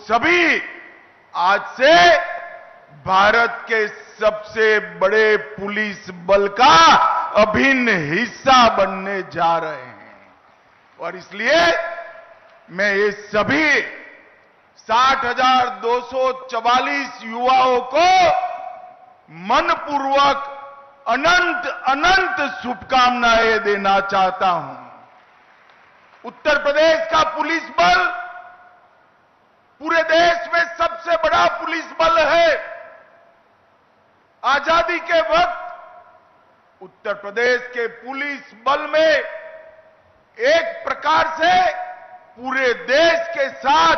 सभी आज से भारत के सबसे बड़े पुलिस बल का अभिन्न हिस्सा बनने जा रहे हैं। और इसलिए मैं ये सभी 60,244 युवाओं को मनपूर्वक अनंत अनंत शुभकामनाएं देना चाहता हूं। उत्तर प्रदेश का पुलिस बल पूरे देश में सबसे बड़ा पुलिस बल है। आजादी के वक्त उत्तर प्रदेश के पुलिस बल में एक प्रकार से पूरे देश के साथ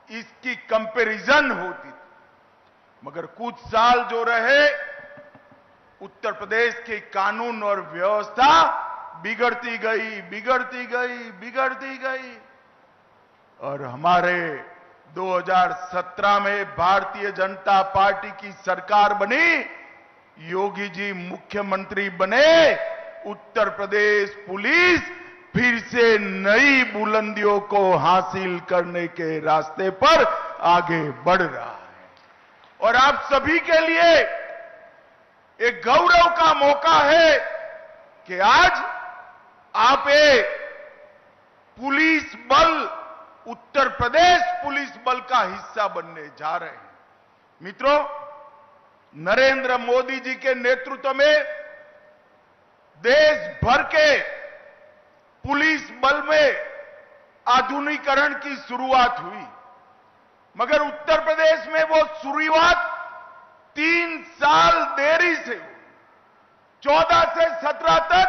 इसकी कंपैरिजन होती थी, मगर कुछ साल जो रहे उत्तर प्रदेश की कानून और व्यवस्था बिगड़ती गई और हमारे 2017 में भारतीय जनता पार्टी की सरकार बनी, योगी जी मुख्यमंत्री बने, उत्तर प्रदेश पुलिस फिर से नई बुलंदियों को हासिल करने के रास्ते पर आगे बढ़ रहा है। और आप सभी के लिए एक गौरव का मौका है कि आज आप एक पुलिस बल, उत्तर प्रदेश पुलिस बल का हिस्सा बनने जा रहे हैं। मित्रों, नरेंद्र मोदी जी के नेतृत्व में देश भर के पुलिस बल में आधुनिकीकरण की शुरुआत हुई, मगर उत्तर प्रदेश में वो शुरुआत 3 साल देरी से हुई। 14 से 17 तक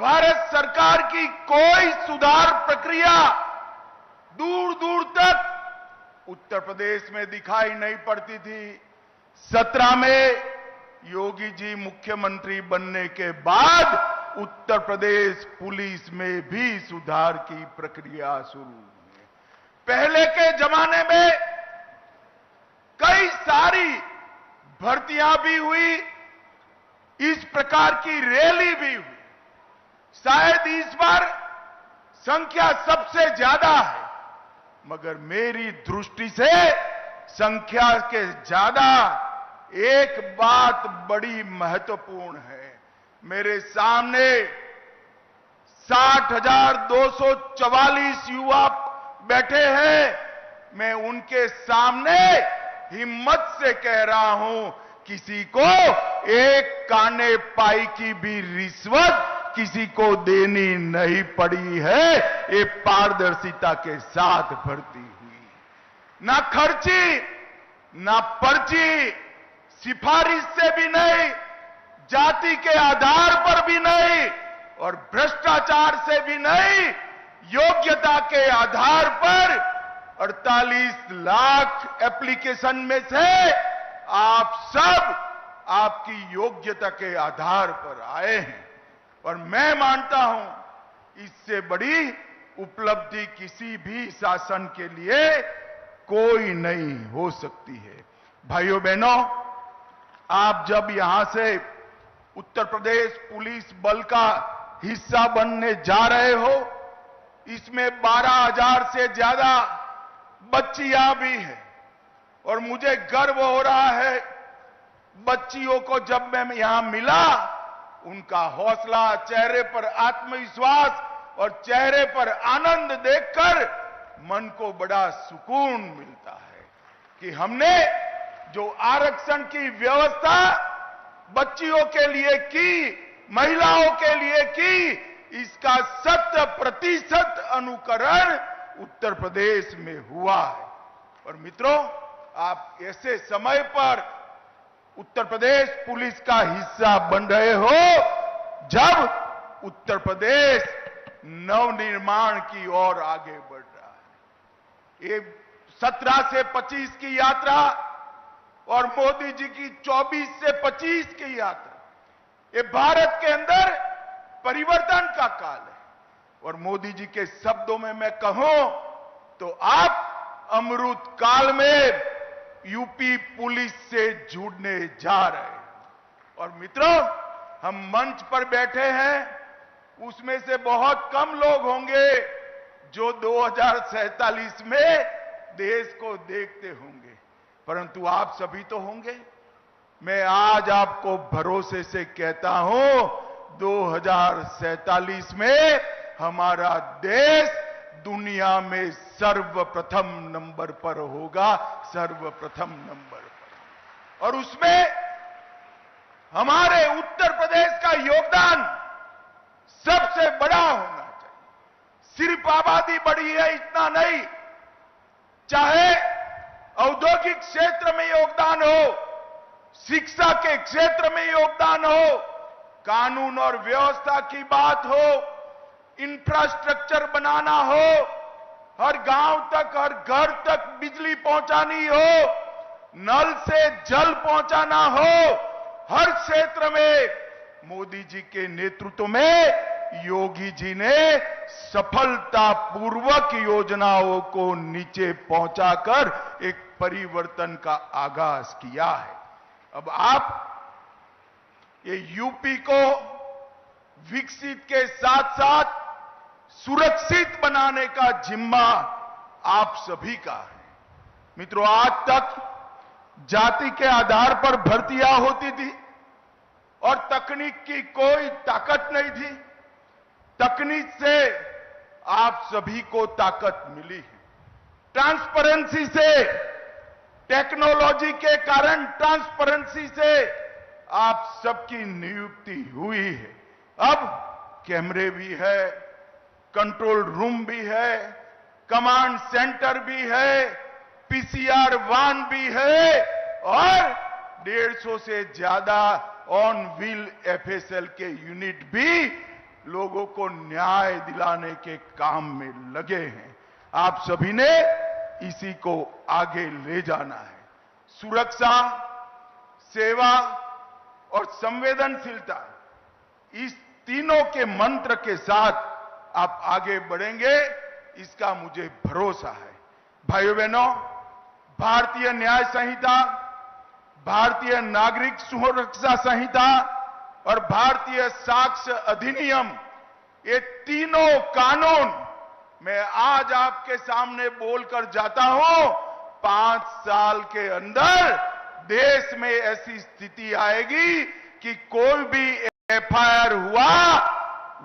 भारत सरकार की कोई सुधार प्रक्रिया दूर दूर तक उत्तर प्रदेश में दिखाई नहीं पड़ती थी। 17 में योगी जी मुख्यमंत्री बनने के बाद उत्तर प्रदेश पुलिस में भी सुधार की प्रक्रिया शुरू हुई। पहले के जमाने में कई सारी भर्तियां भी हुई, इस प्रकार की रैली भी हुई। शायद इस बार संख्या सबसे ज्यादा है, मगर मेरी दृष्टि से संख्या के ज्यादा एक बात बड़ी महत्वपूर्ण है। मेरे सामने 60,244 युवा बैठे हैं। मैं उनके सामने हिम्मत से कह रहा हूं, किसी को एक काने पाई की भी रिश्वत किसी को देनी नहीं पड़ी है। ये पारदर्शिता के साथ भर्ती हुई, ना खर्ची, ना पर्ची, सिफारिश से भी नहीं, जाति के आधार पर भी नहीं और भ्रष्टाचार से भी नहीं, योग्यता के आधार पर 48 लाख एप्लीकेशन में से आप सब आपकी योग्यता के आधार पर आए हैं। और मैं मानता हूं इससे बड़ी उपलब्धि किसी भी शासन के लिए कोई नहीं हो सकती है। भाइयों बहनों, आप जब यहां से उत्तर प्रदेश पुलिस बल का हिस्सा बनने जा रहे हो, इसमें 12,000 से ज्यादा बच्चियां भी हैं और मुझे गर्व हो रहा है। बच्चियों को जब मैं यहां मिला, उनका हौसला, चेहरे पर आत्मविश्वास और चेहरे पर आनंद देखकर मन को बड़ा सुकून मिलता है कि हमने जो आरक्षण की व्यवस्था बच्चियों के लिए की, महिलाओं के लिए की, इसका 100% अनुकरण उत्तर प्रदेश में हुआ है। और मित्रों, आप ऐसे समय पर उत्तर प्रदेश पुलिस का हिस्सा बन रहे हो जब उत्तर प्रदेश नवनिर्माण की ओर आगे बढ़ रहा है। ये 17 से 25 की यात्रा और मोदी जी की 24 से 25 की यात्रा, ये भारत के अंदर परिवर्तन का काल है। और मोदी जी के शब्दों में मैं कहूं तो आप अमृत काल में यूपी पुलिस से जुड़ने जा रहे हैं। और मित्रों, हम मंच पर बैठे हैं, उसमें से बहुत कम लोग होंगे जो 2047 में देश को देखते होंगे, परंतु आप सभी तो होंगे। मैं आज आपको भरोसे से कहता हूं 2047 में हमारा देश दुनिया में सर्वप्रथम नंबर पर होगा, सर्वप्रथम नंबर पर। और उसमें हमारे उत्तर प्रदेश का योगदान सबसे बड़ा होना चाहिए। सिर्फ आबादी बढ़ी है इतना नहीं, चाहे औद्योगिक क्षेत्र में योगदान हो, शिक्षा के क्षेत्र में योगदान हो, कानून और व्यवस्था की बात हो, इंफ्रास्ट्रक्चर बनाना हो, हर गांव तक, हर घर तक बिजली पहुंचानी हो, नल से जल पहुंचाना हो, हर क्षेत्र में मोदी जी के नेतृत्व में योगी जी ने सफलतापूर्वक योजनाओं को नीचे पहुंचाकर एक परिवर्तन का आगाज किया है। अब आप ये यूपी को विकसित के साथ साथ सुरक्षित बनाने का जिम्मा आप सभी का है। मित्रों, आज तक जाति के आधार पर भर्तियां होती थी और तकनीक की कोई ताकत नहीं थी। तकनीक से आप सभी को ताकत मिली है। ट्रांसपेरेंसी से, टेक्नोलॉजी के कारण ट्रांसपेरेंसी से आप सबकी नियुक्ति हुई है। अब कैमरे भी है, कंट्रोल रूम भी है, कमांड सेंटर भी है, पीसीआर वान भी है और 150 से ज्यादा ऑन व्हील एफएसएल के यूनिट भी लोगों को न्याय दिलाने के काम में लगे हैं। आप सभी ने इसी को आगे ले जाना है। सुरक्षा, सेवा और संवेदनशीलता, इस तीनों के मंत्र के साथ आप आगे बढ़ेंगे, इसका मुझे भरोसा है। भाइयों बहनों, भारतीय न्याय संहिता, भारतीय नागरिक सुरक्षा संहिता और भारतीय साक्ष्य अधिनियम, ये तीनों कानून मैं आज आपके सामने बोलकर जाता हूं। 5 साल के अंदर देश में ऐसी स्थिति आएगी कि कोई भी एफआईआर हुआ,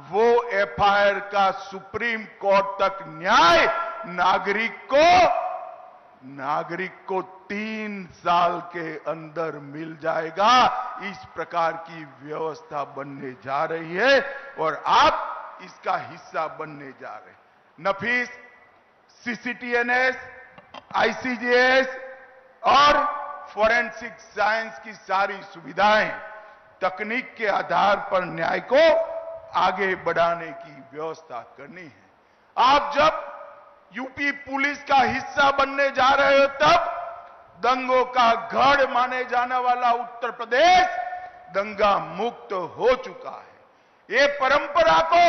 वो एफआईआर का सुप्रीम कोर्ट तक न्याय नागरिक को 3 साल के अंदर मिल जाएगा। इस प्रकार की व्यवस्था बनने जा रही है और आप इसका हिस्सा बनने जा रहे हैं। नफीस, सीसीटीएनएस, आईसीजेएस और फोरेंसिक साइंस की सारी सुविधाएं तकनीक के आधार पर न्याय को आगे बढ़ाने की व्यवस्था करनी है। आप जब यूपी पुलिस का हिस्सा बनने जा रहे हो, तब दंगों का गढ़ माने जाने वाला उत्तर प्रदेश दंगा मुक्त हो चुका है। ये परंपरा को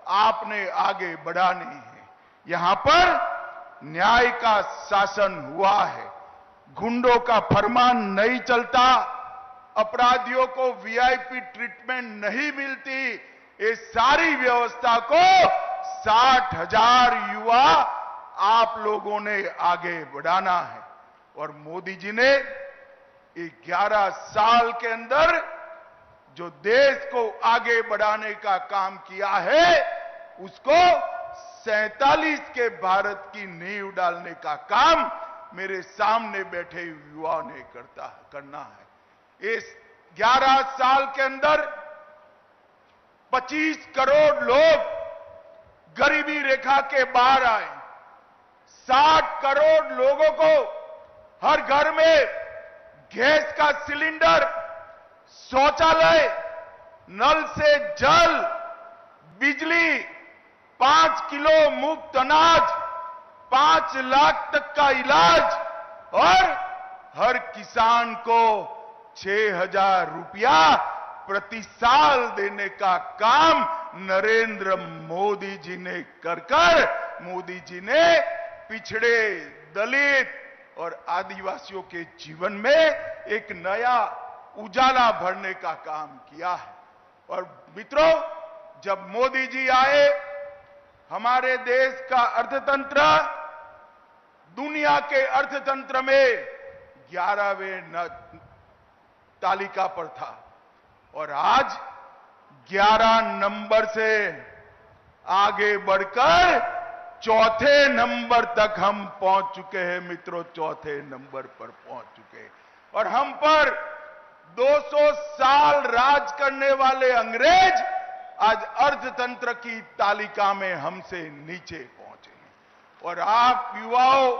आपने आगे बढ़ानी है। यहां पर न्याय का शासन हुआ है, गुंडों का फरमान नहीं चलता, अपराधियों को वीआईपी ट्रीटमेंट नहीं मिलती। ये सारी व्यवस्था को 60,000 युवा आप लोगों ने आगे बढ़ाना है और मोदी जी ने 11 साल के अंदर जो देश को आगे बढ़ाने का काम किया है, उसको 47 के भारत की नींव डालने का काम मेरे सामने बैठे युवाओं ने करना है। इस 11 साल के अंदर 25 करोड़ लोग गरीबी रेखा के बाहर आए, 60 करोड़ लोगों को हर घर में गैस का सिलेंडर, शौचालय, नल से जल, बिजली, 5 किलो मुफ्त अनाज, 5 लाख तक का इलाज और हर किसान को 6,000 रुपया प्रति साल देने का काम नरेंद्र मोदी जी ने कर मोदी जी ने पिछड़े, दलित और आदिवासियों के जीवन में एक नया उजाला भरने का काम किया है। और मित्रों, जब मोदी जी आए हमारे देश का अर्थतंत्र दुनिया के अर्थतंत्र में 11वें तालिका पर था और आज 11 नंबर से आगे बढ़कर चौथे नंबर तक हम पहुंच चुके हैं मित्रों, चौथे नंबर पर पहुंच चुके हैं। और हम पर 200 साल राज करने वाले अंग्रेज आज अर्थतंत्र की तालिका में हमसे नीचे पहुंचे हैं। और आप युवाओं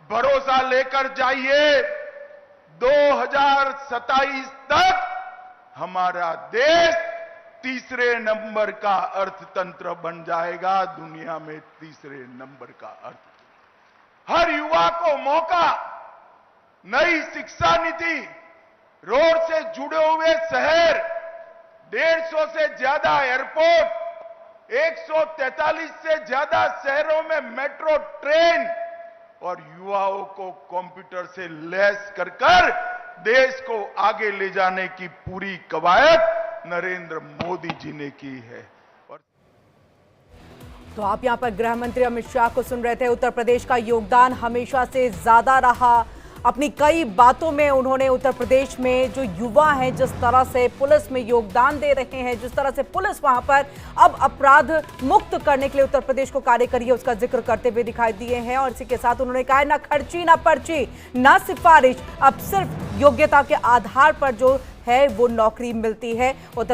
भरोसा लेकर जाइए, 2027 तक हमारा देश तीसरे नंबर का अर्थतंत्र बन जाएगा, दुनिया में तीसरे नंबर का अर्थतंत्र। हर युवा को मौका, नई शिक्षा नीति, रोड से जुड़े हुए शहर, 150 से ज्यादा एयरपोर्ट, 143 से ज्यादा शहरों में मेट्रो ट्रेन और युवाओं को कंप्यूटर से लैस कर देश को आगे ले जाने की पूरी कवायद नरेंद्र मोदी जी ने की है। तो आप यहां पर गृह मंत्री अमित शाह को सुन रहे थे। उत्तर प्रदेश का योगदान हमेशा से ज्यादा रहा। अपनी कई बातों में उन्होंने उत्तर प्रदेश में जो युवा हैं, जिस तरह से पुलिस में योगदान दे रहे हैं, जिस तरह से पुलिस वहां पर अब अपराध मुक्त करने के लिए उत्तर प्रदेश को कार्य करी है, उसका जिक्र करते हुए दिखाई दिए हैं। और इसी के साथ उन्होंने कहा, ना खर्ची ना पर्ची ना सिफारिश, अब सिर्फ योग्यता के आधार पर जो है वो नौकरी मिलती है। उत्तर